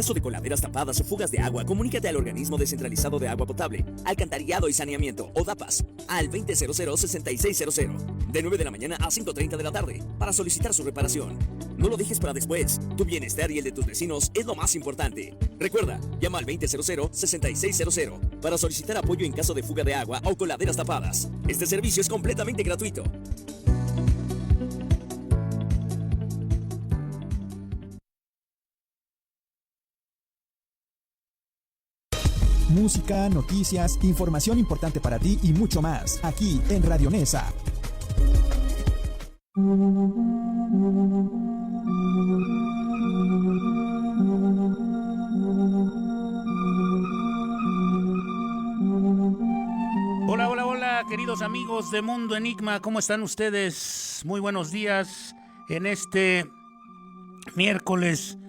caso de coladeras tapadas o fugas de agua, comunícate al Organismo Descentralizado de Agua Potable, Alcantarillado y Saneamiento, o DAPAS, al 2000-6600, de 9 de la mañana a 5:30 de la tarde, para solicitar su reparación. No lo dejes para después. Tu bienestar y el de tus vecinos es lo más importante. Recuerda, llama al 2000-6600 para solicitar apoyo en caso de fuga de agua o coladeras tapadas. Este servicio es completamente gratuito. Música, noticias, información importante para ti y mucho más, aquí en Radio Nesa. Hola, hola, hola, queridos amigos de Mundo Enigma, ¿cómo están ustedes? Muy buenos días en este miércoles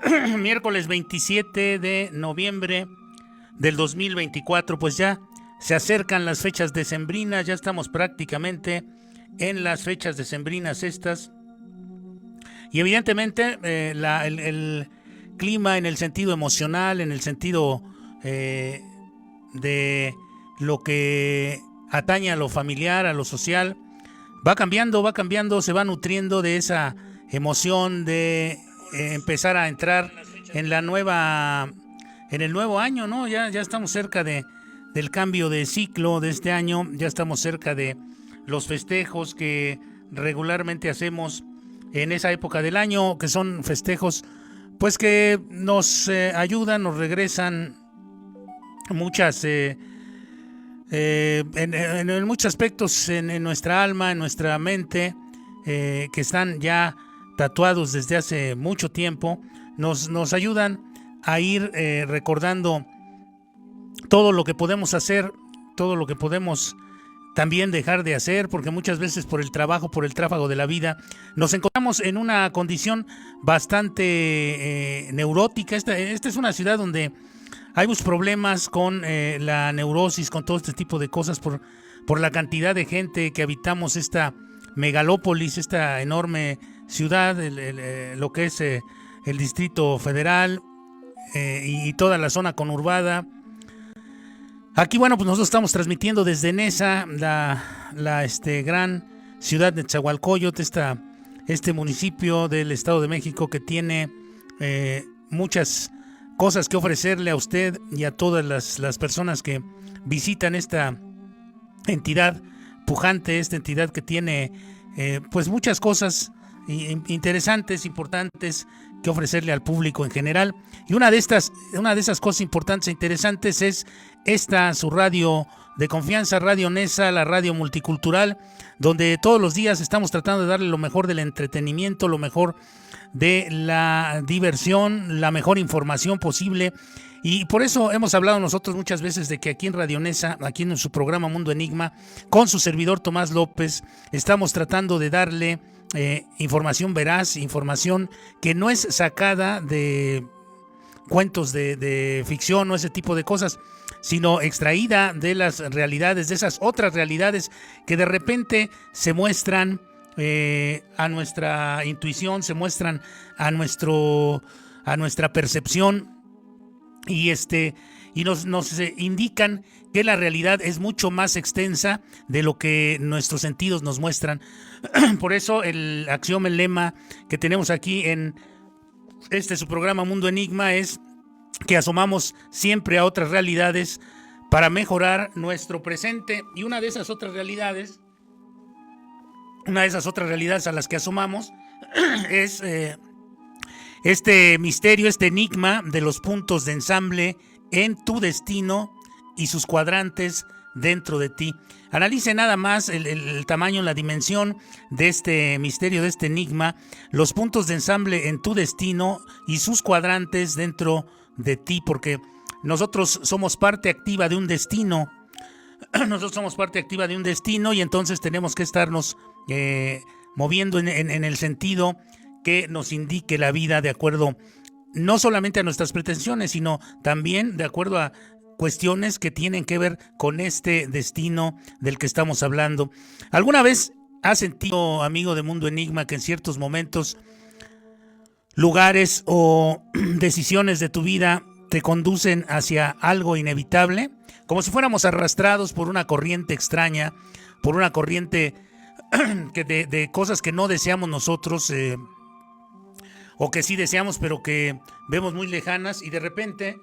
27 de noviembre del 2024. Pues ya se acercan las fechas decembrinas, ya estamos prácticamente en las fechas decembrinas estas, y evidentemente el clima en el sentido emocional, en el sentido de lo que atañe a lo familiar, a lo social, va cambiando, se va nutriendo de esa emoción de empezar a entrar en el nuevo año, ¿no? Ya estamos cerca del cambio de ciclo de este año, ya estamos cerca de los festejos que regularmente hacemos en esa época del año, que son festejos pues que nos ayudan, nos regresan muchas en muchos aspectos en nuestra alma, en nuestra mente, que están ya tatuados desde hace mucho tiempo, nos ayudan a ir recordando todo lo que podemos hacer, todo lo que podemos también dejar de hacer, porque muchas veces por el trabajo, por el tráfago de la vida, nos encontramos en una condición bastante neurótica. Esta es una ciudad donde hay muchos problemas con la neurosis, con todo este tipo de cosas, por la cantidad de gente que habitamos esta megalópolis, esta enorme ciudad, lo que es el Distrito Federal y toda la zona conurbada. Aquí, bueno, pues nosotros estamos transmitiendo desde Nesa, la gran ciudad de Nezahualcóyotl, este municipio del Estado de México que tiene muchas cosas que ofrecerle a usted y a todas las personas que visitan esta entidad pujante, esta entidad que tiene pues muchas cosas interesantes, importantes que ofrecerle al público en general. Y una de esas cosas importantes e interesantes es esta, su radio de confianza, Radio Nesa, la radio multicultural, donde todos los días estamos tratando de darle lo mejor del entretenimiento, lo mejor de la diversión, la mejor información posible. Y por eso hemos hablado nosotros muchas veces de que aquí en Radio Nesa, aquí en su programa Mundo Enigma, con su servidor Tomás López, estamos tratando de darle información veraz, información que no es sacada de cuentos de ficción o ese tipo de cosas, sino extraída de las realidades, de esas otras realidades que de repente se muestran a nuestra intuición, se muestran a nuestra percepción y nos indican que la realidad es mucho más extensa de lo que nuestros sentidos nos muestran. Por eso el axioma, el lema que tenemos aquí en su programa Mundo Enigma es que asomamos siempre a otras realidades para mejorar nuestro presente. Y una de esas otras realidades a las que asomamos es este misterio, este enigma de los puntos de ensamble en tu destino y sus cuadrantes dentro de ti. Analice nada más el tamaño, la dimensión de este misterio, de este enigma, los puntos de ensamble en tu destino y sus cuadrantes dentro de ti, porque nosotros somos parte activa de un destino. Y entonces tenemos que estarnos moviendo en el sentido que nos indique la vida, de acuerdo no solamente a nuestras pretensiones, sino también de acuerdo a cuestiones que tienen que ver con este destino del que estamos hablando. ¿Alguna vez has sentido, amigo de Mundo Enigma, que en ciertos momentos lugares o decisiones de tu vida te conducen hacia algo inevitable, como si fuéramos arrastrados por una corriente extraña, por una corriente de cosas que no deseamos nosotros, o que sí deseamos pero que vemos muy lejanas, y de repente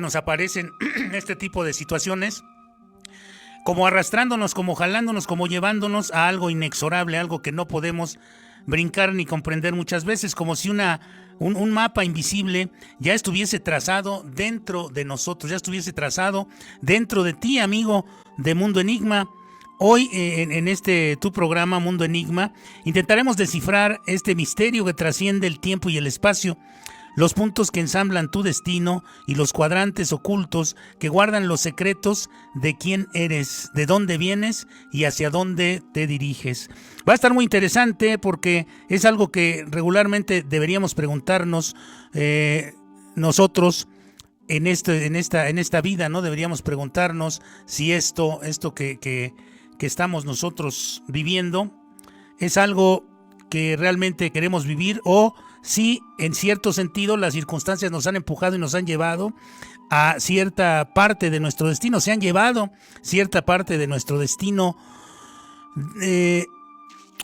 nos aparecen este tipo de situaciones como arrastrándonos, como jalándonos, como llevándonos a algo inexorable, algo que no podemos brincar ni comprender muchas veces, como si un mapa invisible ya estuviese trazado dentro de nosotros, ya estuviese trazado dentro de ti, amigo de Mundo Enigma. Hoy en tu programa Mundo Enigma intentaremos descifrar este misterio que trasciende el tiempo y el espacio, los puntos que ensamblan tu destino y los cuadrantes ocultos que guardan los secretos de quién eres, de dónde vienes y hacia dónde te diriges. Va a estar muy interesante porque es algo que regularmente deberíamos preguntarnos nosotros en esta vida, ¿no? Deberíamos preguntarnos si esto que estamos nosotros viviendo es algo que realmente queremos vivir, o si en cierto sentido las circunstancias nos han empujado y nos han llevado a cierta parte de nuestro destino, se han llevado cierta parte de nuestro destino.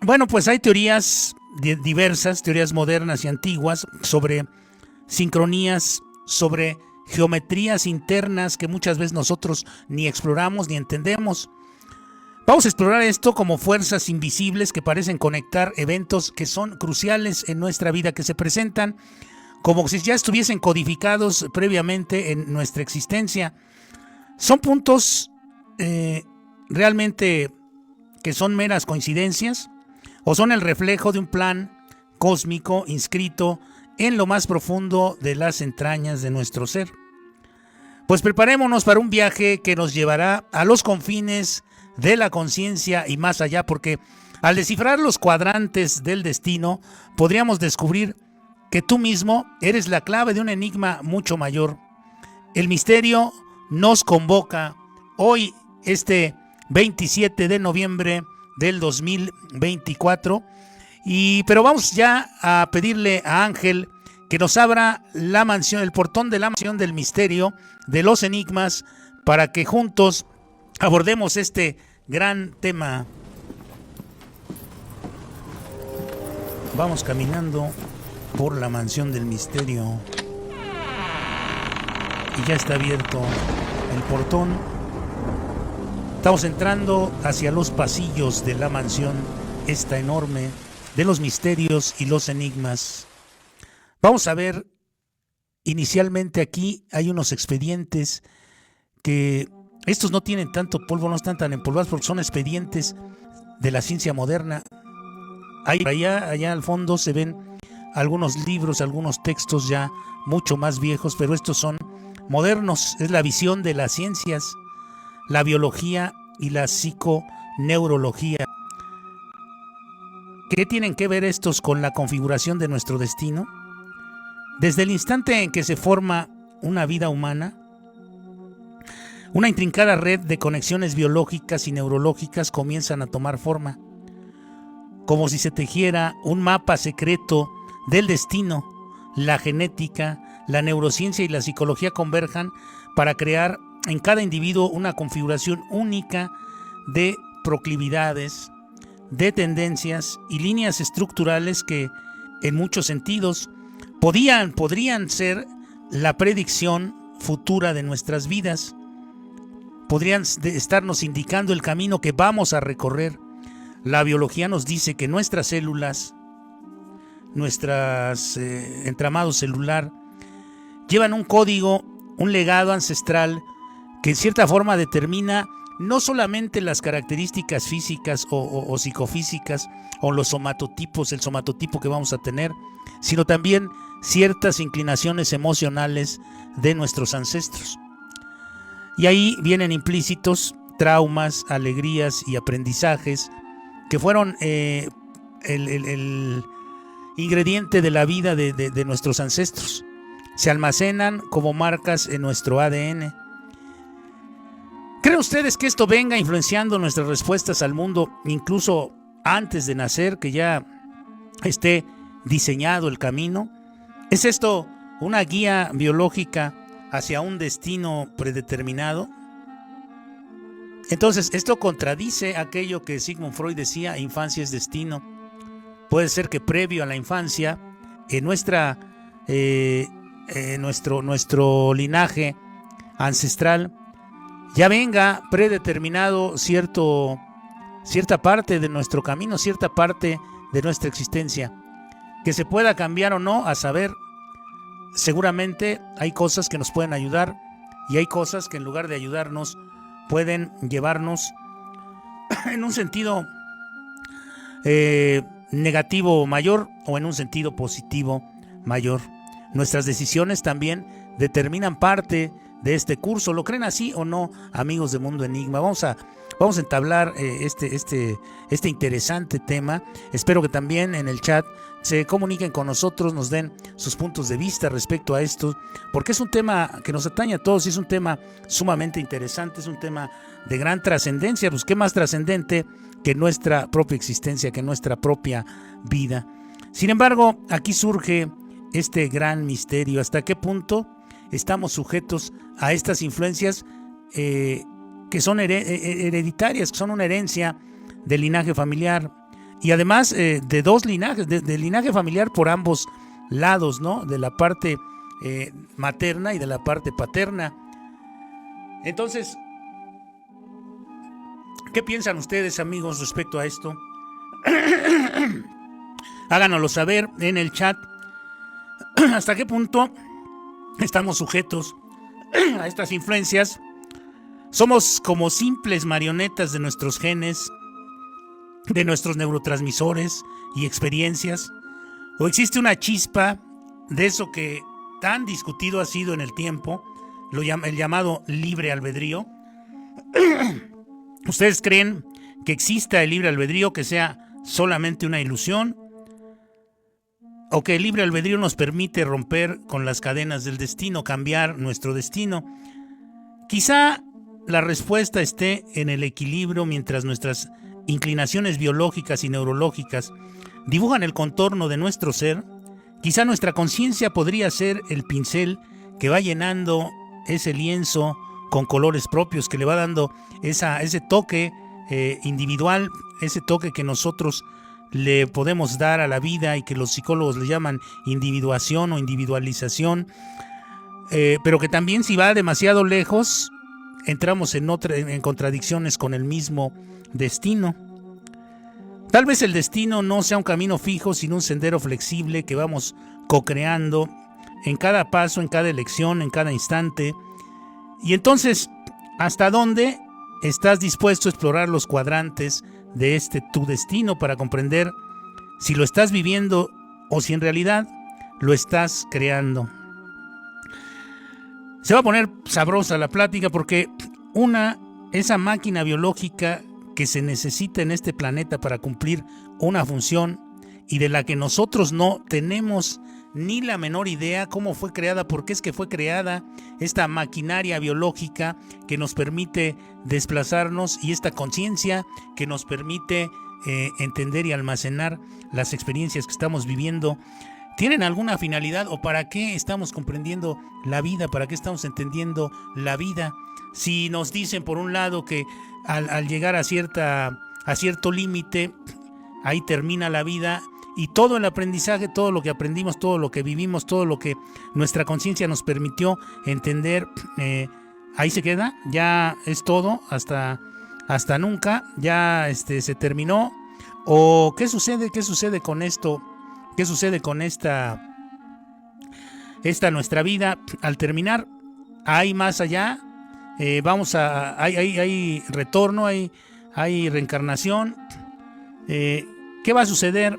Bueno, pues hay teorías diversas, teorías modernas y antiguas, sobre sincronías, sobre geometrías internas que muchas veces nosotros ni exploramos ni entendemos. Vamos a explorar esto como fuerzas invisibles que parecen conectar eventos que son cruciales en nuestra vida, que se presentan como si ya estuviesen codificados previamente en nuestra existencia. Son puntos realmente que son meras coincidencias, o son el reflejo de un plan cósmico inscrito en lo más profundo de las entrañas de nuestro ser. Pues preparémonos para un viaje que nos llevará a los confines de la conciencia y más allá, porque al descifrar los cuadrantes del destino podríamos descubrir que tú mismo eres la clave de un enigma mucho mayor. El misterio nos convoca hoy, este 27 de noviembre del 2024, pero vamos ya a pedirle a Ángel que nos abra la mansión, el portón de la mansión del misterio, de los enigmas, para que juntos abordemos este gran tema. Vamos caminando por la mansión del misterio y ya está abierto el portón. Estamos entrando hacia los pasillos de la mansión esta enorme, de los misterios y los enigmas. Vamos a ver, inicialmente aquí hay unos expedientes que estos no tienen tanto polvo, no están tan empolvados porque son expedientes de la ciencia moderna. Allá al fondo se ven algunos libros, algunos textos ya mucho más viejos, pero estos son modernos. Es la visión de las ciencias, la biología y la psiconeurología. ¿Qué tienen que ver estos con la configuración de nuestro destino? Desde el instante en que se forma una vida humana, una intrincada red de conexiones biológicas y neurológicas comienzan a tomar forma, como si se tejiera un mapa secreto del destino. La genética, la neurociencia y la psicología converjan para crear en cada individuo una configuración única de proclividades, de tendencias y líneas estructurales que, en muchos sentidos, podrían ser la predicción futura de nuestras vidas. Podrían estarnos indicando el camino que vamos a recorrer. La biología nos dice que nuestras células, nuestros entramado celular, llevan un código, un legado ancestral que en cierta forma determina no solamente las características físicas o psicofísicas o los somatotipos, el somatotipo que vamos a tener, sino también ciertas inclinaciones emocionales de nuestros ancestros. Y ahí vienen implícitos traumas, alegrías y aprendizajes que fueron el ingrediente de la vida de nuestros ancestros. Se almacenan como marcas en nuestro ADN. ¿Creen ustedes que esto venga influenciando nuestras respuestas al mundo incluso antes de nacer, que ya esté diseñado el camino? ¿Es esto una guía biológica hacia un destino predeterminado? Entonces, esto contradice aquello que Sigmund Freud decía: infancia es destino. Puede ser que previo a la infancia, en nuestro linaje ancestral, ya venga predeterminado cierta parte de nuestro camino, cierta parte de nuestra existencia. Que se pueda cambiar o no, a saber. Seguramente hay cosas que nos pueden ayudar y hay cosas que en lugar de ayudarnos pueden llevarnos en un sentido negativo mayor o en un sentido positivo mayor. Nuestras decisiones también determinan parte de este curso. ¿Lo creen así o no, amigos de Mundo Enigma? Vamos a entablar este interesante tema. Espero que también en el chat se comuniquen con nosotros, nos den sus puntos de vista respecto a esto, porque es un tema que nos atañe a todos y es un tema sumamente interesante, es un tema de gran trascendencia. Pues qué más trascendente que nuestra propia existencia, que nuestra propia vida. Sin embargo, aquí surge este gran misterio: ¿hasta qué punto estamos sujetos a estas influencias que son hereditarias, que son una herencia del linaje familiar? Y además de dos linajes, del linaje familiar por ambos lados, ¿no? De la parte materna y de la parte paterna. Entonces, ¿qué piensan ustedes, amigos, respecto a esto? Háganoslo saber en el chat. ¿Hasta qué punto estamos sujetos a estas influencias? ¿Somos como simples marionetas de nuestros genes, de nuestros neurotransmisores y experiencias? ¿O existe una chispa de eso que tan discutido ha sido en el tiempo, el llamado libre albedrío? ¿Ustedes creen que exista el libre albedrío, que sea solamente una ilusión? ¿O que el libre albedrío nos permite romper con las cadenas del destino, cambiar nuestro destino? Quizá la respuesta esté en el equilibrio mientras nuestras inclinaciones biológicas y neurológicas dibujan el contorno de nuestro ser. Quizá nuestra conciencia podría ser el pincel que va llenando ese lienzo con colores propios, que le va dando ese toque individual, ese toque que nosotros le podemos dar a la vida y que los psicólogos le llaman individuación o individualización, pero que también, si va demasiado lejos, entramos en contradicciones con el mismo destino. Tal vez el destino no sea un camino fijo, sino un sendero flexible que vamos co-creando en cada paso, en cada elección, en cada instante. Y entonces, ¿hasta dónde estás dispuesto a explorar los cuadrantes de tu destino para comprender si lo estás viviendo o si en realidad lo estás creando? Se va a poner sabrosa la plática porque esa máquina biológica que se necesita en este planeta para cumplir una función y de la que nosotros no tenemos ni la menor idea cómo fue creada, por qué es que fue creada esta maquinaria biológica que nos permite desplazarnos y esta conciencia que nos permite entender y almacenar las experiencias que estamos viviendo. ¿Tienen alguna finalidad o para qué estamos comprendiendo la vida? ¿Para qué estamos entendiendo la vida? Si nos dicen por un lado que al llegar a cierto límite, ahí termina la vida y todo el aprendizaje, todo lo que aprendimos, todo lo que vivimos, todo lo que nuestra conciencia nos permitió entender, ahí se queda, ya es todo, hasta nunca, ya se terminó. ¿O qué sucede con esto? ¿Qué sucede con esta nuestra vida al terminar? ¿Hay más allá? Hay retorno, hay reencarnación. ¿Qué va a suceder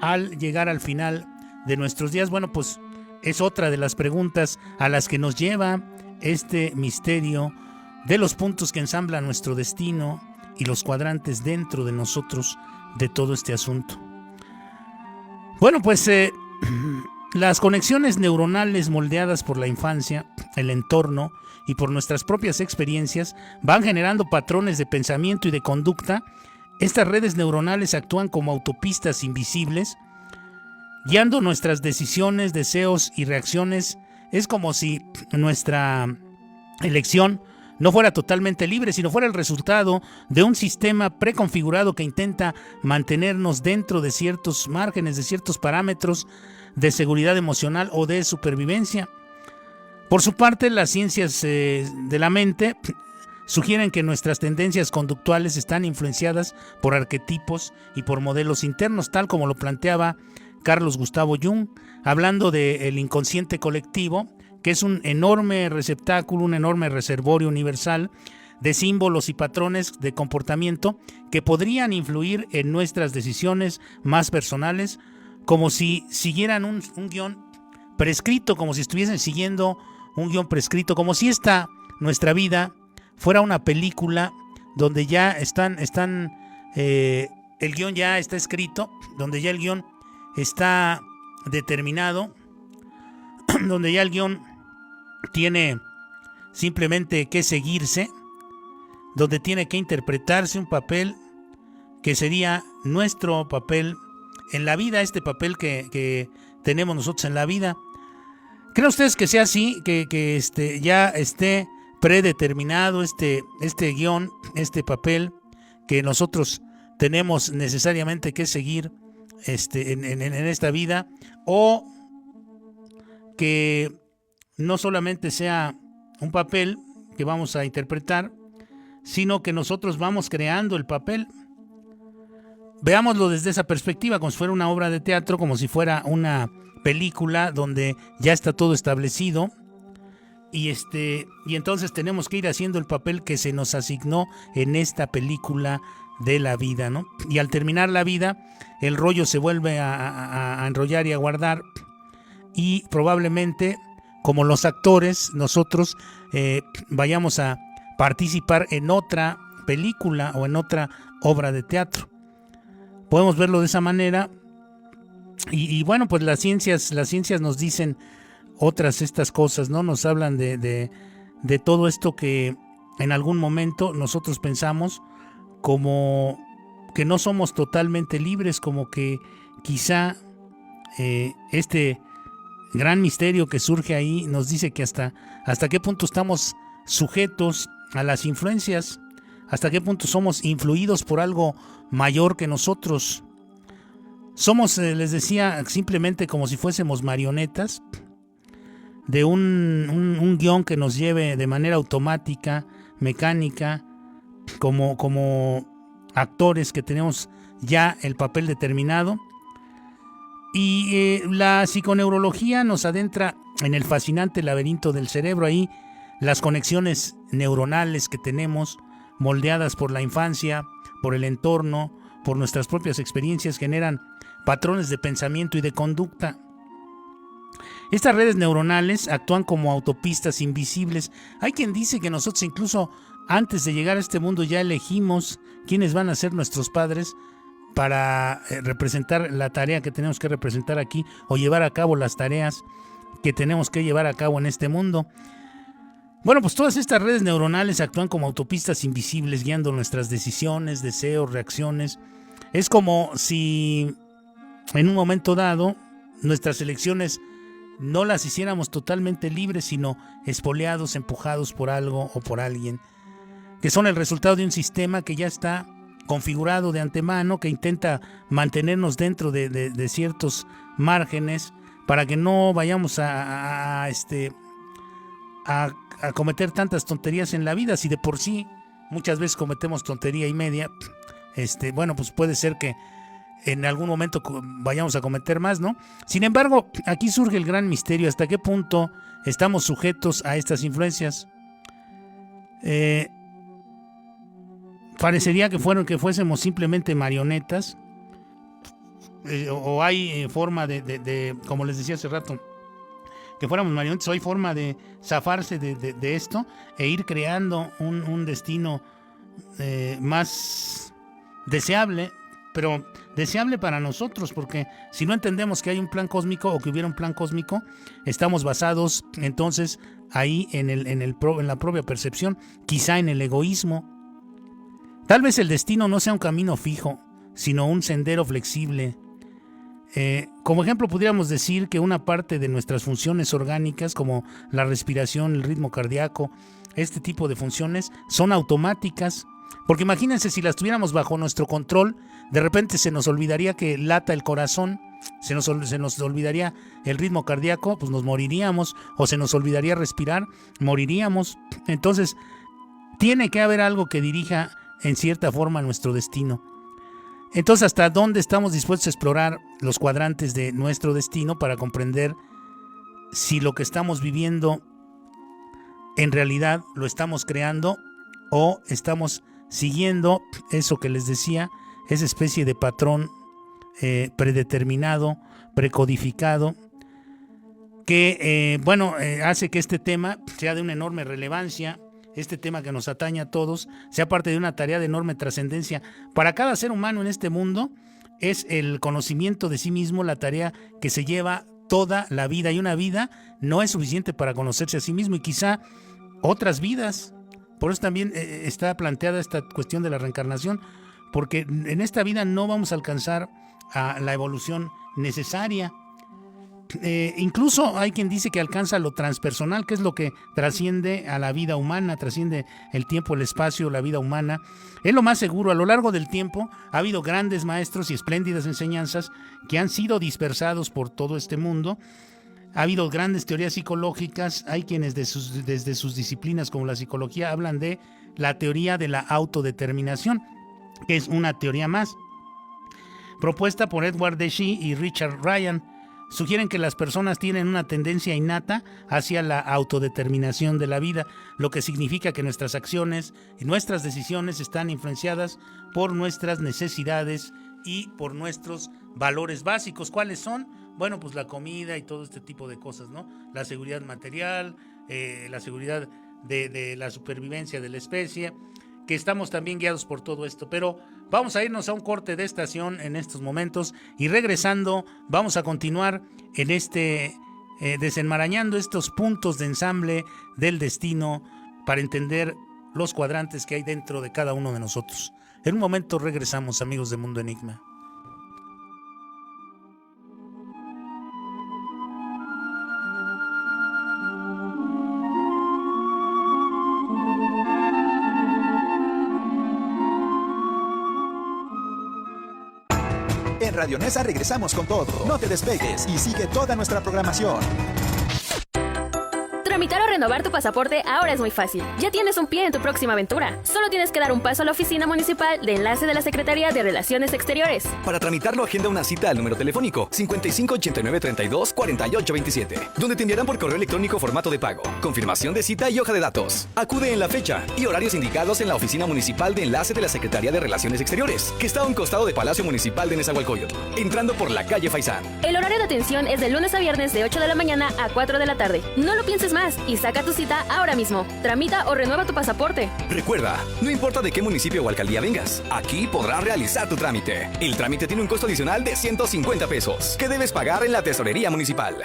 al llegar al final de nuestros días? Bueno, pues es otra de las preguntas a las que nos lleva este misterio de los puntos que ensamblan nuestro destino y los cuadrantes dentro de nosotros de todo este asunto. Bueno, pues las conexiones neuronales moldeadas por la infancia, el entorno y por nuestras propias experiencias van generando patrones de pensamiento y de conducta. Estas redes neuronales actúan como autopistas invisibles, guiando nuestras decisiones, deseos y reacciones. Es como si nuestra elección no fuera totalmente libre, sino fuera el resultado de un sistema preconfigurado que intenta mantenernos dentro de ciertos márgenes, de ciertos parámetros de seguridad emocional o de supervivencia. Por su parte, las ciencias de la mente sugieren que nuestras tendencias conductuales están influenciadas por arquetipos y por modelos internos, tal como lo planteaba Carlos Gustavo Jung, hablando del inconsciente colectivo, que es un enorme receptáculo, un enorme reservorio universal de símbolos y patrones de comportamiento que podrían influir en nuestras decisiones más personales, como si siguieran un guión prescrito, como si estuviesen siguiendo un guión prescrito, como si nuestra vida fuera una película donde ya el guión ya está escrito, donde ya el guión está determinado, donde ya el guión tiene simplemente que seguirse, donde tiene que interpretarse un papel que sería nuestro papel en la vida, este papel que tenemos nosotros en la vida. ¿Creen ustedes que sea así, que ya esté predeterminado este guión, este papel que nosotros tenemos necesariamente que seguir en esta vida, o que no solamente sea un papel que vamos a interpretar, sino que nosotros vamos creando el papel? Veámoslo desde esa perspectiva, como si fuera una obra de teatro, como si fuera una película donde ya está todo establecido, y entonces tenemos que ir haciendo el papel que se nos asignó en esta película de la vida, ¿no? Y al terminar la vida, el rollo se vuelve a enrollar y a guardar, y probablemente, como los actores, nosotros vayamos a participar en otra película o en otra obra de teatro. Podemos verlo de esa manera. Y bueno, pues las ciencias nos dicen estas cosas, ¿no? Nos hablan de todo esto que en algún momento nosotros pensamos como que no somos totalmente libres, como que quizá este gran misterio que surge ahí nos dice que hasta qué punto estamos sujetos a las influencias, hasta qué punto somos influidos por algo mayor que nosotros. Somos, les decía, simplemente como si fuésemos marionetas de un guión que nos lleve de manera automática, mecánica, como actores que tenemos ya el papel determinado. Y la psiconeurología nos adentra en el fascinante laberinto del cerebro. Ahí las conexiones neuronales que tenemos, moldeadas por la infancia, por el entorno, por nuestras propias experiencias, generan patrones de pensamiento y de conducta. Estas redes neuronales actúan como autopistas invisibles. Hay quien dice que nosotros incluso antes de llegar a este mundo ya elegimos quiénes van a ser nuestros padres para representar la tarea que tenemos que representar aquí, o llevar a cabo las tareas que tenemos que llevar a cabo en este mundo. Bueno, pues todas estas redes neuronales actúan como autopistas invisibles, guiando nuestras decisiones, deseos, reacciones. Es como si en un momento dado nuestras elecciones no las hiciéramos totalmente libres, sino espoleados, empujados por algo o por alguien, que son el resultado de un sistema que ya está configurado de antemano, que intenta mantenernos dentro de ciertos márgenes para que no vayamos a cometer tantas tonterías en la vida. Si de por sí muchas veces cometemos tontería y media, bueno, pues puede ser que en algún momento vayamos a cometer más, ¿no? Sin embargo, aquí surge el gran misterio: ¿hasta qué punto estamos sujetos a estas influencias? Parecería que fuésemos simplemente marionetas, o hay forma de, como les decía hace rato, que fuéramos marionetas, o hay forma de zafarse de esto e ir creando un destino más deseable, pero deseable para nosotros, porque si no entendemos que hay un plan cósmico o que hubiera un plan cósmico, estamos basados entonces ahí en la propia percepción, quizá en el egoísmo. Tal vez el destino no sea un camino fijo, sino un sendero flexible, Como ejemplo, pudiéramos decir que una parte de nuestras funciones orgánicas, como la respiración, el ritmo cardíaco, este tipo de funciones, son automáticas. Porque imagínense, si las tuviéramos bajo nuestro control, de repente se nos olvidaría que lata el corazón, se nos olvidaría el ritmo cardíaco, pues nos moriríamos, o se nos olvidaría respirar, moriríamos. Entonces, tiene que haber algo que dirija en cierta forma nuestro destino. Entonces, ¿hasta dónde estamos dispuestos a explorar los cuadrantes de nuestro destino para comprender si lo que estamos viviendo en realidad lo estamos creando o estamos siguiendo eso que les decía, esa especie de patrón predeterminado, precodificado, que hace que este tema sea de una enorme relevancia, este tema que nos atañe a todos, sea parte de una tarea de enorme trascendencia. Para cada ser humano en este mundo es el conocimiento de sí mismo la tarea que se lleva toda la vida, y una vida no es suficiente para conocerse a sí mismo, y quizá otras vidas. Por eso también está planteada esta cuestión de la reencarnación, porque en esta vida no vamos a alcanzar a la evolución necesaria. Incluso hay quien dice que alcanza lo transpersonal, que es lo que trasciende a la vida humana, trasciende el tiempo, el espacio, la vida humana. Es lo más seguro. A lo largo del tiempo ha habido grandes maestros y espléndidas enseñanzas que han sido dispersados por todo este mundo. Ha habido grandes teorías psicológicas. Hay quienes desde sus disciplinas como la psicología hablan de la teoría de la autodeterminación, que es una teoría más, propuesta por Edward Deci y Richard Ryan. Sugieren que las personas tienen una tendencia innata hacia la autodeterminación de la vida, lo que significa que nuestras acciones y nuestras decisiones están influenciadas por nuestras necesidades y por nuestros valores básicos. ¿Cuáles son? Bueno, pues la comida y todo este tipo de cosas, ¿no? La seguridad material, la seguridad de la supervivencia de la especie, que estamos también guiados por todo esto. Pero vamos a irnos a un corte de estación en estos momentos, y regresando vamos a continuar en desenmarañando estos puntos de ensamble del destino para entender los cuadrantes que hay dentro de cada uno de nosotros. En un momento regresamos, amigos de Mundo Enigma. En Radio Nesa regresamos con todo. No te despegues y sigue toda nuestra programación. Tramitar o renovar tu pasaporte ahora es muy fácil. Ya tienes un pie en tu próxima aventura. Solo tienes que dar un paso a la oficina municipal de enlace de la Secretaría de Relaciones Exteriores. Para tramitarlo, agenda una cita al número telefónico 5589324827, donde te enviarán por correo electrónico formato de pago, confirmación de cita y hoja de datos. Acude en la fecha y horarios indicados en la oficina municipal de enlace de la Secretaría de Relaciones Exteriores, que está a un costado del Palacio Municipal de Nezahualcóyotl, entrando por la calle Faisán. El horario de atención es de lunes a viernes de 8 de la mañana a 4 de la tarde. No lo pienses más y saca tu cita ahora mismo. Tramita o renueva tu pasaporte. Recuerda, no importa de qué municipio o alcaldía vengas, aquí podrás realizar tu trámite. El trámite tiene un costo adicional de 150 pesos que debes pagar en la tesorería municipal.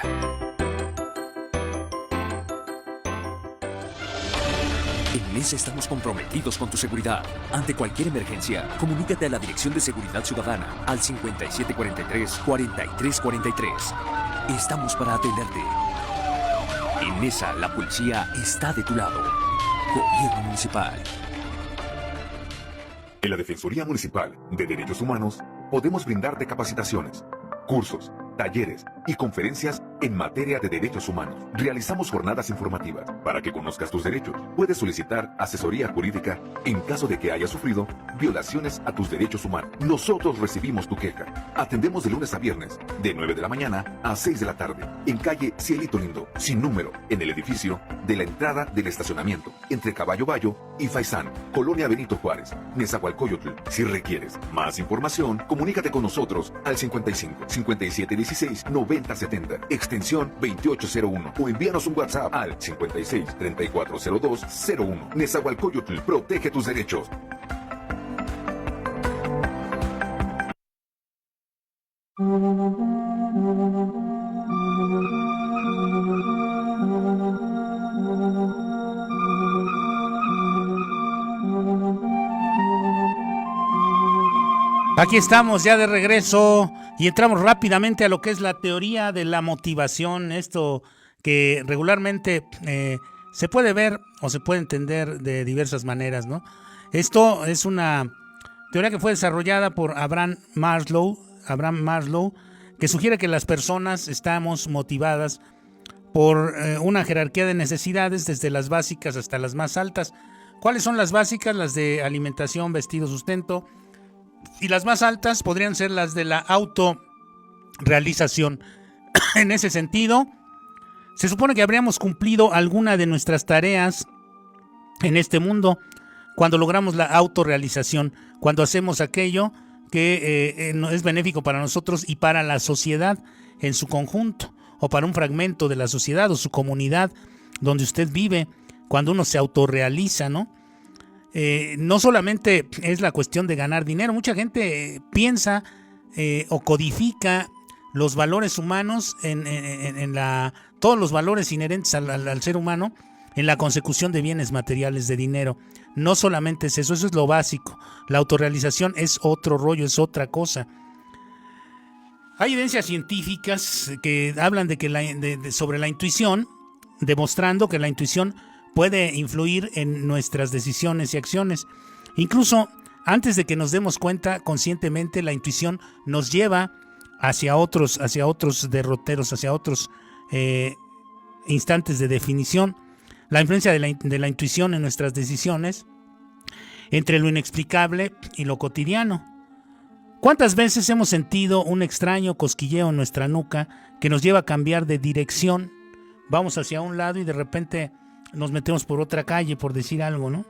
En NESA estamos comprometidos con tu seguridad. Ante cualquier emergencia, comunícate a la Dirección de Seguridad Ciudadana al 5743-4343. Estamos para atenderte. En NESA, la policía está de tu lado. Gobierno Municipal. En la Defensoría Municipal de Derechos Humanos podemos brindarte capacitaciones, cursos, talleres y conferencias en materia de derechos humanos. Realizamos jornadas informativas para que conozcas tus derechos. Puedes solicitar asesoría jurídica en caso de que hayas sufrido violaciones a tus derechos humanos. Nosotros recibimos tu queja. Atendemos de lunes a viernes, de 9 de la mañana a 6 de la tarde, en calle Cielito Lindo, sin número, en el edificio de la entrada del estacionamiento, entre Caballo Bayo y Faisán, Colonia Benito Juárez, Nezahualcóyotl. Si requieres más información, comunícate con nosotros al 55 57 16 90 70, extensión 2801, o envíanos un WhatsApp al 56 3402 01. Nezahualcóyotl, protege tus derechos. Aquí estamos ya de regreso y entramos rápidamente a lo que es la teoría de la motivación, esto que regularmente se puede ver o se puede entender de diversas maneras, ¿no? Esto es una teoría que fue desarrollada por Abraham Maslow, que sugiere que las personas estamos motivadas por una jerarquía de necesidades, desde las básicas hasta las más altas. ¿Cuáles son las básicas? Las de alimentación, vestido, sustento. Y las más altas podrían ser las de la autorrealización. En ese sentido, se supone que habríamos cumplido alguna de nuestras tareas en este mundo cuando logramos la autorrealización, cuando hacemos aquello que es benéfico para nosotros y para la sociedad en su conjunto, o para un fragmento de la sociedad o su comunidad donde usted vive, cuando uno se autorrealiza, ¿no? No solamente es la cuestión de ganar dinero, mucha gente piensa o codifica los valores humanos todos los valores inherentes al ser humano en la consecución de bienes materiales, de dinero. No solamente es eso es lo básico. La autorrealización es otro rollo, es otra cosa. Hay evidencias científicas que hablan sobre la intuición, demostrando que la intuición puede influir en nuestras decisiones y acciones. Incluso antes de que nos demos cuenta conscientemente, la intuición nos lleva hacia otros derroteros, hacia otros instantes de definición. La influencia de la intuición en nuestras decisiones, entre lo inexplicable y lo cotidiano. ¿Cuántas veces hemos sentido un extraño cosquilleo en nuestra nuca que nos lleva a cambiar de dirección? Vamos hacia un lado y de repente nos metemos por otra calle, por decir algo, ¿no?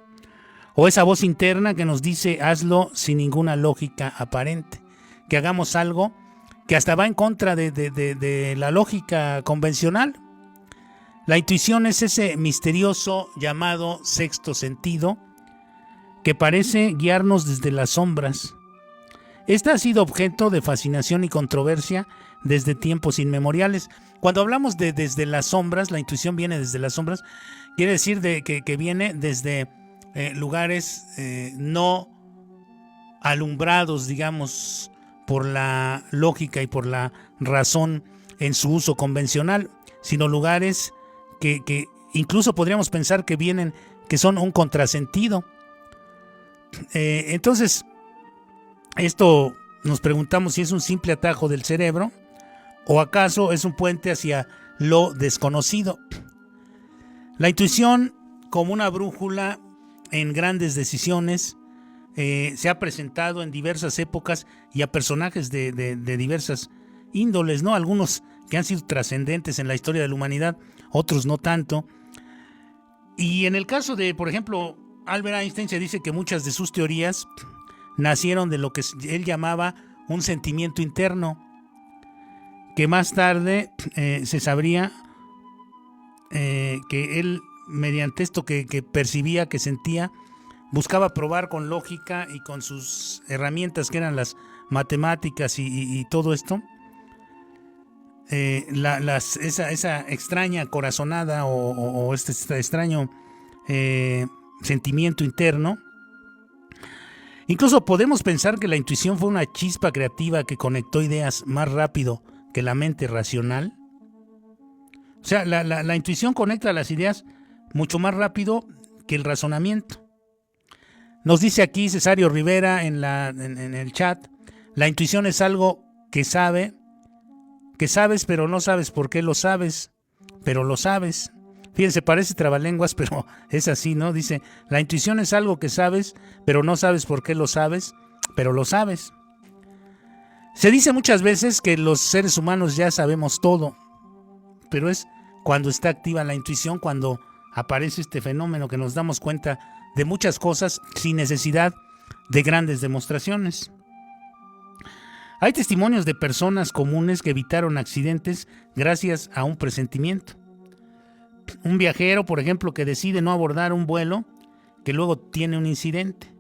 O esa voz interna que nos dice, hazlo sin ninguna lógica aparente, que hagamos algo que hasta va en contra de la lógica convencional. La intuición es ese misterioso llamado sexto sentido que parece guiarnos desde las sombras. Esta ha sido objeto de fascinación y controversia desde tiempos inmemoriales. Cuando hablamos de desde las sombras, la intuición viene desde las sombras, quiere decir que viene desde lugares no alumbrados, digamos, por la lógica y por la razón en su uso convencional, sino lugares que incluso podríamos pensar que son un contrasentido. Entonces, esto nos preguntamos si es un simple atajo del cerebro o acaso es un puente hacia lo desconocido. La intuición, como una brújula en grandes decisiones, se ha presentado en diversas épocas y a personajes de diversas índoles, ¿no? Algunos que han sido trascendentes en la historia de la humanidad, otros no tanto. Y en el caso de, por ejemplo, Albert Einstein, se dice que muchas de sus teorías nacieron de lo que él llamaba un sentimiento interno, que más tarde se sabría que él, mediante esto que percibía, que sentía, buscaba probar con lógica y con sus herramientas que eran las matemáticas y todo esto, esa extraña corazonada o este extraño sentimiento interno. Incluso podemos pensar que la intuición fue una chispa creativa que conectó ideas más rápido que la mente racional. O sea, la intuición conecta las ideas mucho más rápido que el razonamiento. Nos dice aquí Cesario Rivera en el chat, la intuición es algo que sabes, pero no sabes por qué lo sabes, pero lo sabes. Fíjense, parece trabalenguas, pero es así, ¿no? Dice, la intuición es algo que sabes, pero no sabes por qué lo sabes, pero lo sabes. Se dice muchas veces que los seres humanos ya sabemos todo, pero es cuando está activa la intuición, cuando aparece este fenómeno que nos damos cuenta de muchas cosas sin necesidad de grandes demostraciones. Hay testimonios de personas comunes que evitaron accidentes gracias a un presentimiento. Un viajero, por ejemplo, que decide no abordar un vuelo que luego tiene un incidente.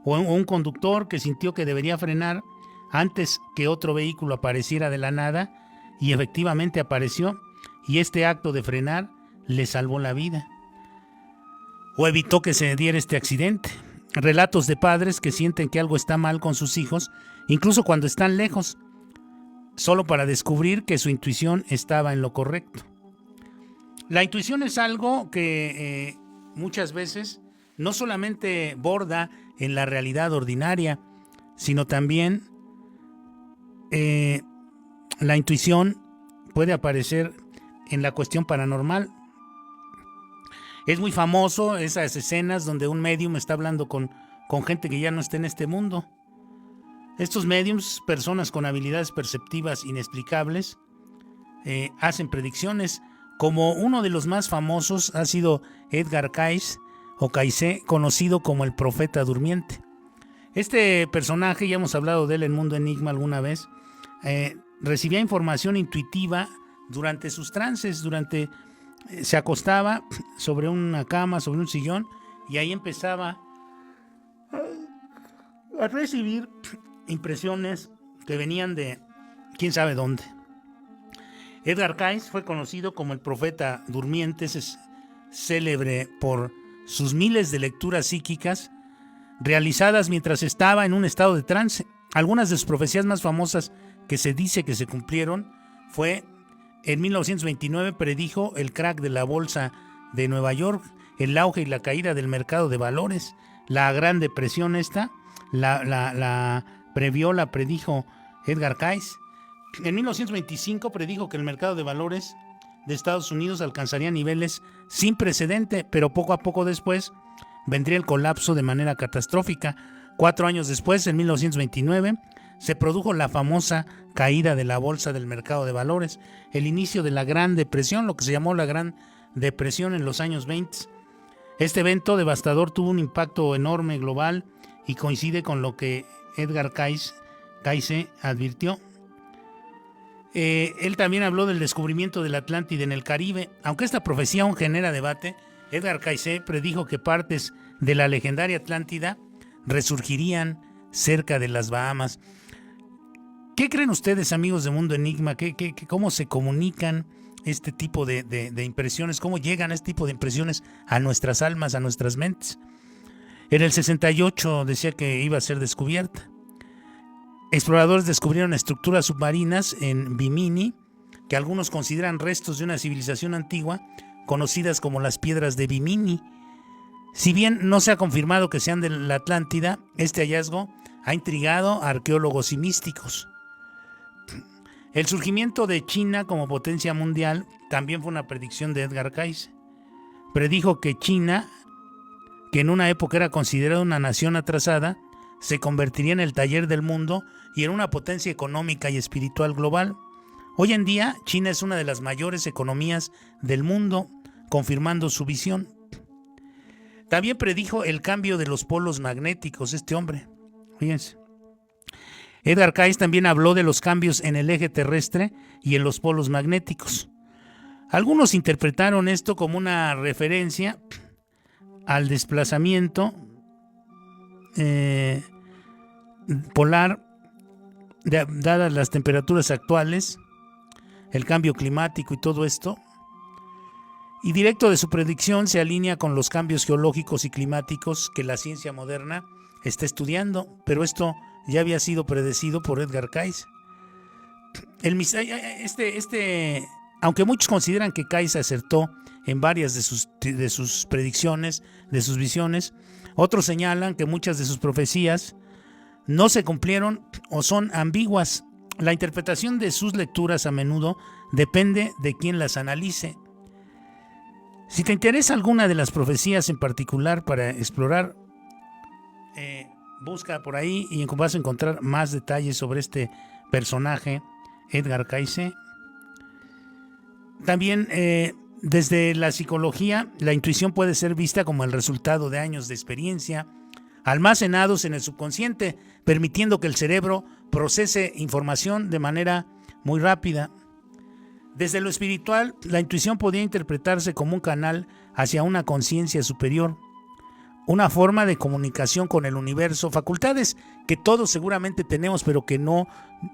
O un conductor que sintió que debería frenar antes que otro vehículo apareciera de la nada y efectivamente apareció, y este acto de frenar le salvó la vida o evitó que se diera este accidente. relatos de padres que sienten que algo está mal con sus hijos, incluso cuando están lejos, solo para descubrir que su intuición estaba en lo correcto. La intuición es algo que muchas veces no solamente borda en la realidad ordinaria, sino también la intuición puede aparecer en la cuestión paranormal. Es muy famoso esas escenas donde un médium está hablando con gente que ya no está en este mundo. Estos médiums, personas con habilidades perceptivas inexplicables, hacen predicciones. Como uno de los más famosos ha sido Edgar Cayce, conocido como el profeta durmiente. Este personaje, ya hemos hablado de él en Mundo Enigma alguna vez, recibía información intuitiva durante sus trances, se acostaba sobre una cama, sobre un sillón, y ahí empezaba a recibir impresiones que venían de quién sabe dónde. Edgar Cayce fue conocido como el profeta durmiente, es célebre por sus miles de lecturas psíquicas realizadas mientras estaba en un estado de trance. Algunas de sus profecías más famosas que se dice que se cumplieron fue en 1929 predijo el crack de la bolsa de Nueva York, el auge y la caída del mercado de valores, la Gran Depresión la predijo Edgar Cayce. En 1925 predijo que el mercado de valores de Estados Unidos alcanzaría niveles sin precedente, pero poco a poco después vendría el colapso de manera catastrófica. 4 años después, en 1929, se produjo la famosa caída de la bolsa del mercado de valores, el inicio de la Gran Depresión, lo que se llamó la Gran Depresión en los años 20. Este evento devastador tuvo un impacto enorme global y coincide con lo que Edgar Cayce advirtió. Él también habló del descubrimiento de la Atlántida en el Caribe. Aunque esta profecía aún genera debate, Edgar Cayce predijo que partes de la legendaria Atlántida resurgirían cerca de las Bahamas. ¿Qué creen ustedes, amigos de Mundo Enigma? ¿Cómo se comunican este tipo de impresiones? ¿Cómo llegan este tipo de impresiones a nuestras almas, a nuestras mentes? En el 68 decía que iba a ser descubierta. Exploradores descubrieron estructuras submarinas en Bimini, que algunos consideran restos de una civilización antigua, conocidas como las piedras de Bimini. Si bien no se ha confirmado que sean de la Atlántida, este hallazgo ha intrigado a arqueólogos y místicos. El surgimiento de China como potencia mundial también fue una predicción de Edgar Cayce. Predijo que China, que en una época era considerada una nación atrasada, se convertiría en el taller del mundo y en una potencia económica y espiritual global. Hoy en día, China es una de las mayores economías del mundo, confirmando su visión. También predijo el cambio de los polos magnéticos, este hombre. Fíjense. Edgar Cayce también habló de los cambios en el eje terrestre y en los polos magnéticos. Algunos interpretaron esto como una referencia al desplazamiento polar, dadas las temperaturas actuales, el cambio climático y todo esto. Y directo de su predicción se alinea con los cambios geológicos y climáticos que la ciencia moderna está estudiando, pero esto ya había sido predecido por Edgar Cayce. Aunque muchos consideran que Cayce acertó en varias de sus predicciones, de sus visiones, otros señalan que muchas de sus profecías no se cumplieron o son ambiguas. La interpretación de sus lecturas a menudo depende de quien las analice. Si te interesa alguna de las profecías en particular para explorar, busca por ahí y vas a encontrar más detalles sobre este personaje, Edgar Cayce. También desde la psicología, la intuición puede ser vista como el resultado de años de experiencia almacenados en el subconsciente, permitiendo que el cerebro procese información de manera muy rápida. Desde lo espiritual, la intuición podía interpretarse como un canal hacia una conciencia superior, una forma de comunicación con el universo, facultades que todos seguramente tenemos, pero que no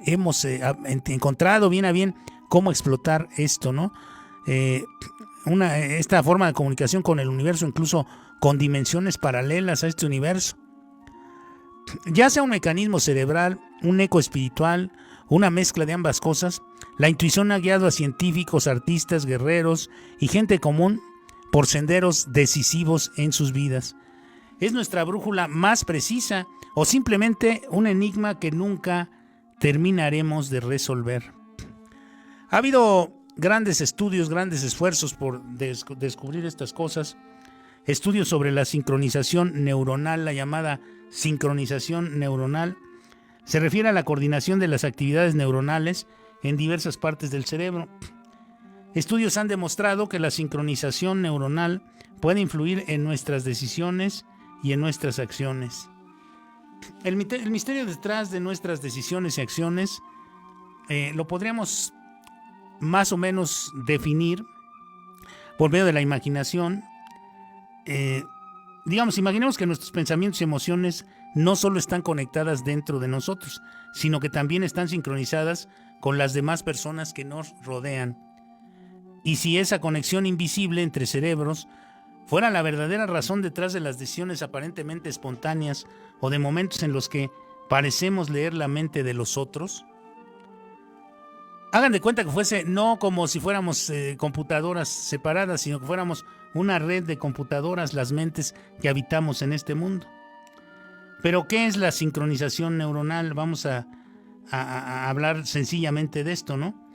hemos encontrado bien a bien cómo explotar esto, ¿no? Esta forma de comunicación con el universo, incluso con dimensiones paralelas a este universo. Ya sea un mecanismo cerebral, un eco espiritual, una mezcla de ambas cosas, la intuición ha guiado a científicos, artistas, guerreros y gente común por senderos decisivos en sus vidas. Es nuestra brújula más precisa o simplemente un enigma que nunca terminaremos de resolver. Ha habido grandes estudios, grandes esfuerzos por descubrir estas cosas. Estudios sobre la sincronización neuronal, la llamada sincronización neuronal, se refiere a la coordinación de las actividades neuronales en diversas partes del cerebro. Estudios han demostrado que la sincronización neuronal puede influir en nuestras decisiones y en nuestras acciones. El misterio detrás de nuestras decisiones y acciones lo podríamos más o menos definir por medio de la imaginación. Imaginemos que nuestros pensamientos y emociones no solo están conectadas dentro de nosotros, sino que también están sincronizadas con las demás personas que nos rodean. Y si esa conexión invisible entre cerebros fuera la verdadera razón detrás de las decisiones aparentemente espontáneas o de momentos en los que parecemos leer la mente de los otros, hagan de cuenta que fuese no como si fuéramos computadoras separadas, sino que fuéramos una red de computadoras, las mentes que habitamos en este mundo. Pero, ¿qué es la sincronización neuronal? Vamos a hablar sencillamente de esto, ¿no?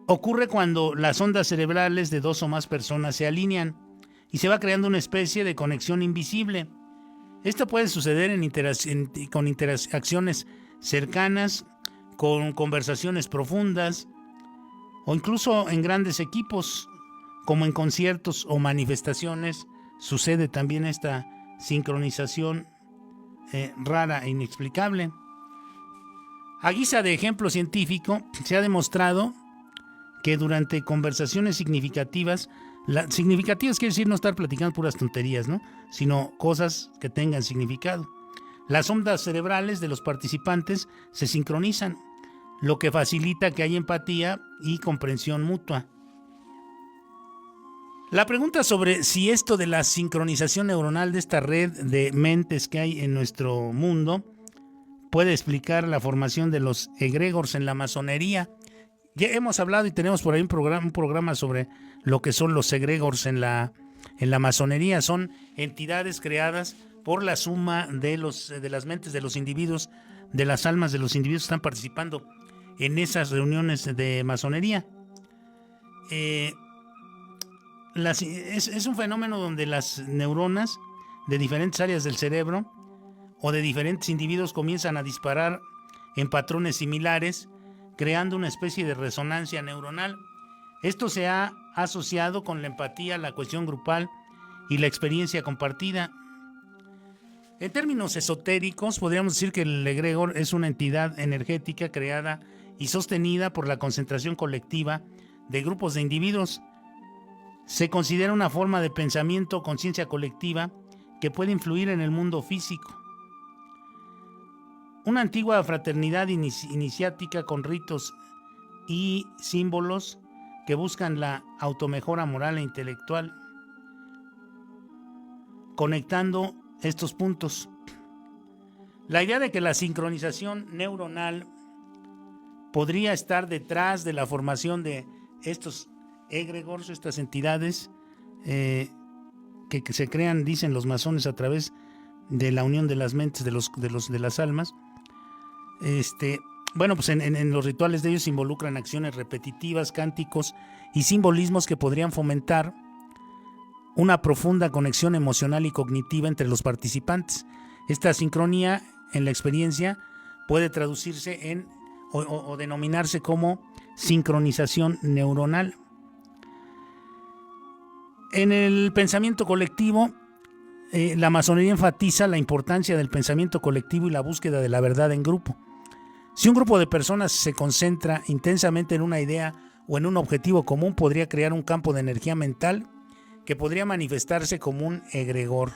Ocurre cuando las ondas cerebrales de dos o más personas se alinean y se va creando una especie de conexión invisible. Esto puede suceder con interacciones cercanas, con conversaciones profundas o incluso en grandes equipos, como en conciertos o manifestaciones. Sucede también esta sincronización rara e inexplicable. A guisa de ejemplo científico, se ha demostrado que durante conversaciones significativas quiere decir no estar platicando puras tonterías, ¿no? Sino cosas que tengan significado. Las ondas cerebrales de los participantes se sincronizan, lo que facilita que haya empatía y comprensión mutua. La pregunta sobre si esto de la sincronización neuronal de esta red de mentes que hay en nuestro mundo puede explicar la formación de los egregores en la masonería. Ya hemos hablado y tenemos por ahí un programa sobre lo que son los egregores en la masonería. Son entidades creadas por la suma de las mentes de los individuos, de las almas de los individuos que están participando en esas reuniones de masonería. Es un fenómeno donde las neuronas de diferentes áreas del cerebro o de diferentes individuos comienzan a disparar en patrones similares, creando una especie de resonancia neuronal. Esto se ha asociado con la empatía, la cohesión grupal y la experiencia compartida. En términos esotéricos, podríamos decir que el egregor es una entidad energética creada y sostenida por la concentración colectiva de grupos de individuos. Se considera una forma de pensamiento o conciencia colectiva que puede influir en el mundo físico. Una antigua fraternidad iniciática con ritos y símbolos que buscan la automejora moral e intelectual, conectando estos puntos. La idea de que la sincronización neuronal podría estar detrás de la formación de estos egregores, estas entidades que se crean, dicen los masones, a través de la unión de las mentes de las almas. Pues en los rituales de ellos se involucran acciones repetitivas, cánticos y simbolismos que podrían fomentar una profunda conexión emocional y cognitiva entre los participantes. Esta sincronía en la experiencia puede traducirse en o denominarse como sincronización neuronal. En el pensamiento colectivo, la masonería enfatiza la importancia del pensamiento colectivo y la búsqueda de la verdad en grupo. Si un grupo de personas se concentra intensamente en una idea o en un objetivo común, podría crear un campo de energía mental que podría manifestarse como un egregor.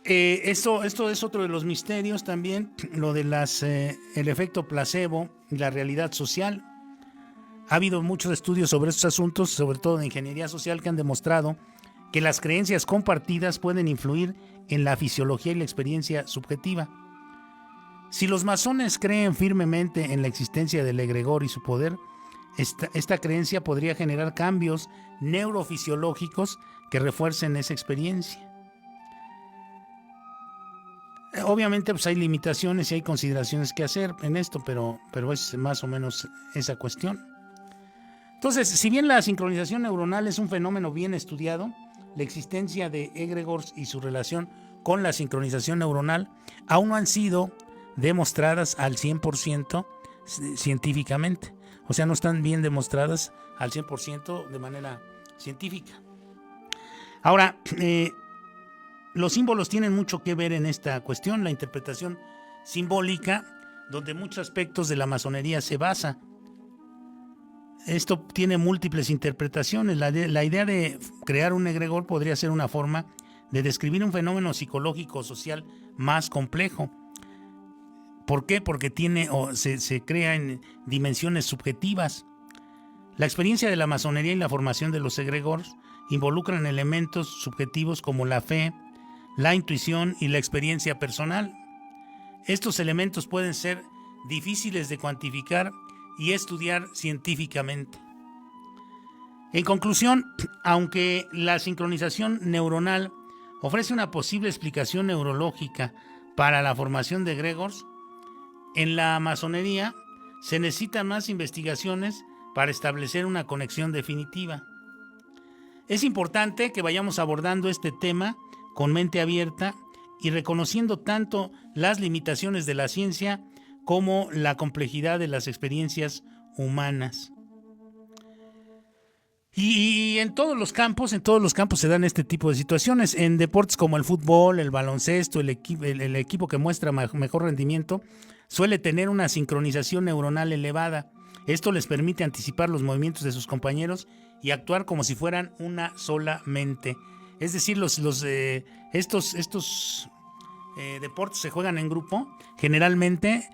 Esto es otro de los misterios también, lo de el efecto placebo y la realidad social. Ha habido muchos estudios sobre estos asuntos, sobre todo de ingeniería social, que han demostrado que las creencias compartidas pueden influir en la fisiología y la experiencia subjetiva. Si los masones creen firmemente en la existencia del egregor y su poder, esta creencia podría generar cambios neurofisiológicos que refuercen esa experiencia. Obviamente pues hay limitaciones y hay consideraciones que hacer en esto, pero es más o menos esa cuestión. Entonces, si bien la sincronización neuronal es un fenómeno bien estudiado, la existencia de egregores y su relación con la sincronización neuronal aún no han sido demostradas al 100% científicamente. O sea, no están bien demostradas al 100% de manera científica. Ahora, los símbolos tienen mucho que ver en esta cuestión, la interpretación simbólica, donde muchos aspectos de la masonería se basa. Esto tiene múltiples interpretaciones. La idea de crear un egregor podría ser una forma de describir un fenómeno psicológico o social más complejo. ¿Por qué? Porque se crea en dimensiones subjetivas. La experiencia de la masonería y la formación de los egregores involucran elementos subjetivos como la fe, la intuición y la experiencia personal. Estos elementos pueden ser difíciles de cuantificar y estudiar científicamente. En conclusión, aunque la sincronización neuronal ofrece una posible explicación neurológica para la formación de egregores, en la masonería se necesitan más investigaciones para establecer una conexión definitiva. Es importante que vayamos abordando este tema con mente abierta y reconociendo tanto las limitaciones de la ciencia como la complejidad de las experiencias humanas. Y en todos los campos se dan este tipo de situaciones. En deportes como el fútbol, el baloncesto, el equipo que muestra mejor rendimiento suele tener una sincronización neuronal elevada. Esto les permite anticipar los movimientos de sus compañeros y actuar como si fueran una sola mente. Es decir, estos deportes se juegan en grupo, generalmente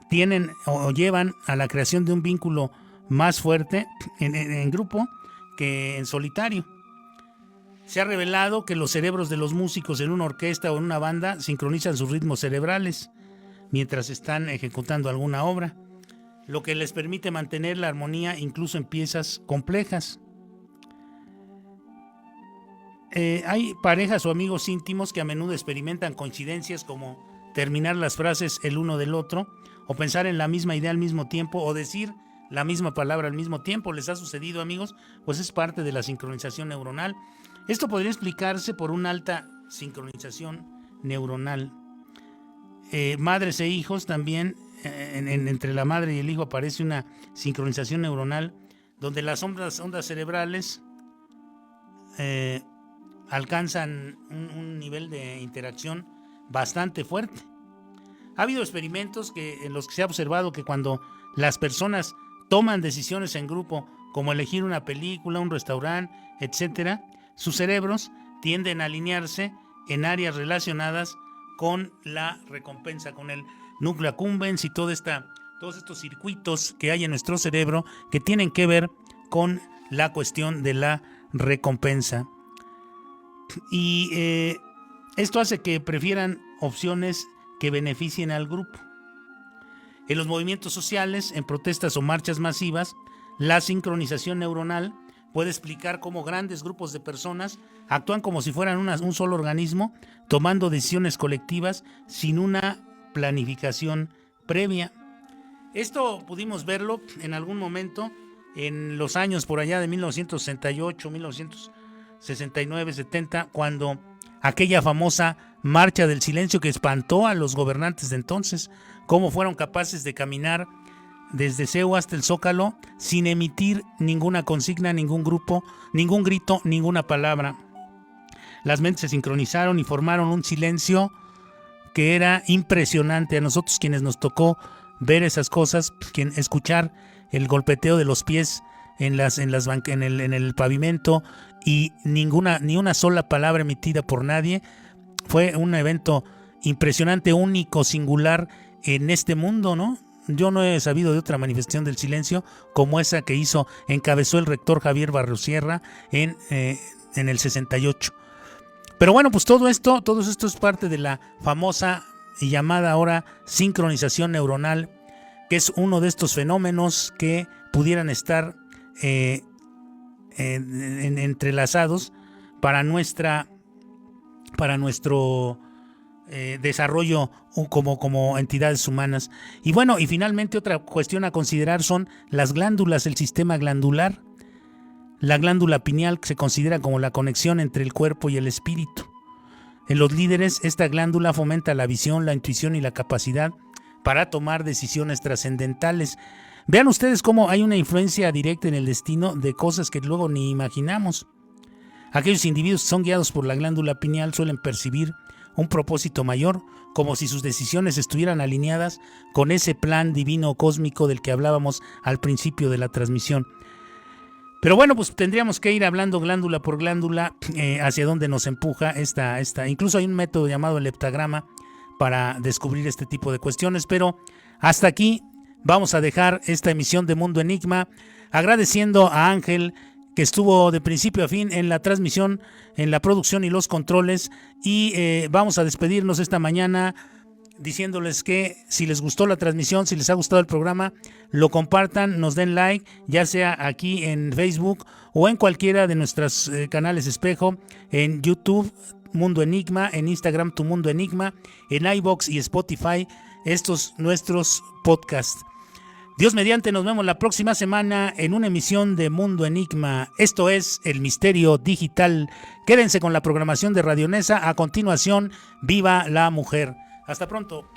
tienen o llevan a la creación de un vínculo más fuerte en grupo que en solitario. Se ha revelado que los cerebros de los músicos en una orquesta o en una banda sincronizan sus ritmos cerebrales mientras están ejecutando alguna obra, lo que les permite mantener la armonía incluso en piezas complejas. Hay parejas o amigos íntimos que a menudo experimentan coincidencias como terminar las frases el uno del otro, o pensar en la misma idea al mismo tiempo, o decir la misma palabra al mismo tiempo. ¿Les ha sucedido, amigos? Pues es parte de la sincronización neuronal. Esto podría explicarse por una alta sincronización neuronal. Madres e hijos también, entre la madre y el hijo aparece una sincronización neuronal donde las ondas cerebrales alcanzan un nivel de interacción bastante fuerte. Ha habido experimentos en los que se ha observado que cuando las personas toman decisiones en grupo, como elegir una película, un restaurante, etc., sus cerebros tienden a alinearse en áreas relacionadas con la recompensa, con el núcleo accumbens y todos estos circuitos que hay en nuestro cerebro que tienen que ver con la cuestión de la recompensa. Y esto hace que prefieran opciones que beneficien al grupo. En los movimientos sociales, en protestas o marchas masivas, la sincronización neuronal puede explicar cómo grandes grupos de personas actúan como si fueran un solo organismo, tomando decisiones colectivas sin una planificación previa. Esto pudimos verlo en algún momento en los años por allá de 1968, 1969, 70, cuando aquella famosa marcha del silencio que espantó a los gobernantes de entonces, cómo fueron capaces de caminar desde CEU hasta el Zócalo sin emitir ninguna consigna, ningún grupo, ningún grito, ninguna palabra. Las mentes se sincronizaron y formaron un silencio que era impresionante. A nosotros, quienes nos tocó ver esas cosas, escuchar el golpeteo de los pies en el pavimento y ni una sola palabra emitida por nadie, fue un evento impresionante, único, singular en este mundo, ¿no? yo no he sabido de otra manifestación del silencio como esa que encabezó el rector Javier Barriosierra en el 68. Pero bueno, pues todo esto es parte de la famosa y llamada ahora sincronización neuronal, que es uno de estos fenómenos que pudieran estar entrelazados para nuestro desarrollo como entidades humanas. Y bueno, y finalmente otra cuestión a considerar son las glándulas, el sistema glandular. La glándula pineal se considera como la conexión entre el cuerpo y el espíritu. En los líderes, esta glándula fomenta la visión, la intuición y la capacidad para tomar decisiones trascendentales. Vean ustedes cómo hay una influencia directa en el destino de cosas que luego ni imaginamos. Aquellos individuos que son guiados por la glándula pineal suelen percibir un propósito mayor, como si sus decisiones estuvieran alineadas con ese plan divino cósmico del que hablábamos al principio de la transmisión. Pero bueno, pues tendríamos que ir hablando glándula por glándula hacia dónde nos empuja esta. Incluso hay un método llamado el heptagrama para descubrir este tipo de cuestiones, pero hasta aquí vamos a dejar esta emisión de Mundo Enigma, agradeciendo a Ángel, que estuvo de principio a fin en la transmisión, en la producción y los controles, y vamos a despedirnos esta mañana diciéndoles que si les gustó la transmisión, si les ha gustado el programa, lo compartan, nos den like, ya sea aquí en Facebook o en cualquiera de nuestros canales espejo, en YouTube, Mundo Enigma, en Instagram, Tu Mundo Enigma, en iVoox y Spotify, estos nuestros podcasts. Dios mediante, nos vemos la próxima semana en una emisión de Mundo Enigma. Esto es El Misterio Digital. Quédense con la programación de Radio Nesa. A continuación, Viva la Mujer. Hasta pronto.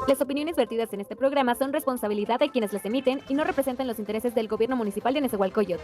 Las opiniones vertidas en este programa son responsabilidad de quienes las emiten y no representan los intereses del Gobierno Municipal de Nezahualcóyotl.